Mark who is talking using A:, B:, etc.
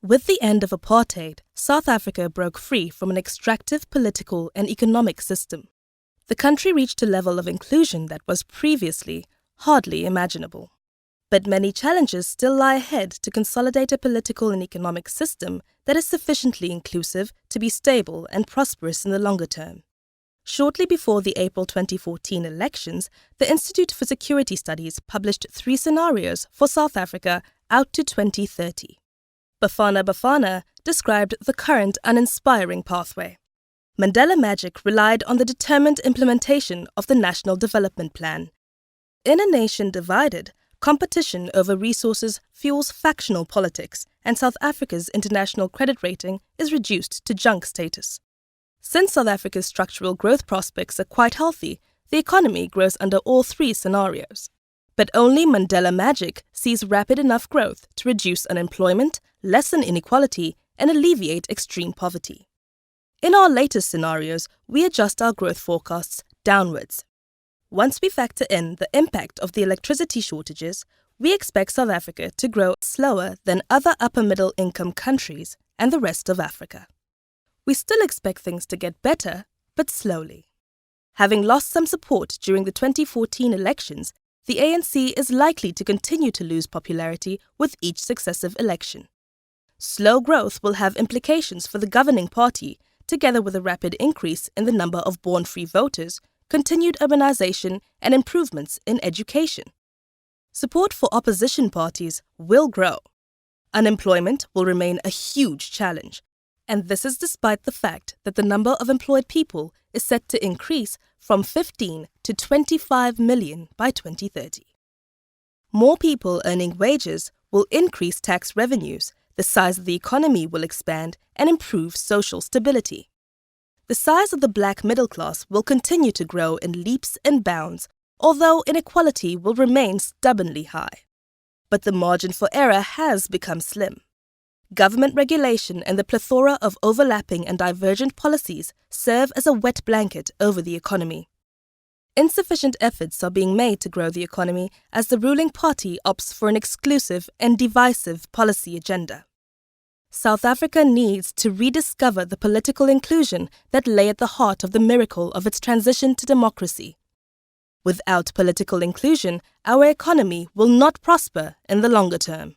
A: With the end of apartheid, South Africa broke free from an extractive political and economic system. The country reached a level of inclusion that was previously hardly imaginable. But many challenges still lie ahead to consolidate a political and economic system that is sufficiently inclusive to be stable and prosperous in the longer term. Shortly before the April 2014 elections, the Institute for Security Studies published 3 scenarios for South Africa out to 2030. Bafana described the current uninspiring pathway. Mandela Magic relied on the determined implementation of the National Development Plan. In a nation divided, competition over resources fuels factional politics, and South Africa's international credit rating is reduced to junk status. Since South Africa's structural growth prospects are quite healthy, the economy grows under all 3 scenarios. But only Mandela Magic sees rapid enough growth to reduce unemployment, lessen inequality, and alleviate extreme poverty. In our latest scenarios, we adjust our growth forecasts downwards. Once we factor in the impact of the electricity shortages, we expect South Africa to grow slower than other upper-middle-income countries and the rest of Africa. We still expect things to get better, but slowly. Having lost some support during the 2014 elections, the ANC is likely to continue to lose popularity with each successive election. Slow growth will have implications for the governing party, together with a rapid increase in the number of born-free voters, continued urbanization, and improvements in education. Support for opposition parties will grow. Unemployment will remain a huge challenge, and this is despite the fact that the number of employed people is set to increase from 15 to 25 million by 2030. More people earning wages will increase tax revenues, the size of the economy will expand, and improve social stability. The size of the black middle class will continue to grow in leaps and bounds, although inequality will remain stubbornly high. But the margin for error has become slim. Government regulation and the plethora of overlapping and divergent policies serve as a wet blanket over the economy. Insufficient efforts are being made to grow the economy as the ruling party opts for an exclusive and divisive policy agenda. South Africa needs to rediscover the political inclusion that lay at the heart of the miracle of its transition to democracy. Without political inclusion, our economy will not prosper in the longer term.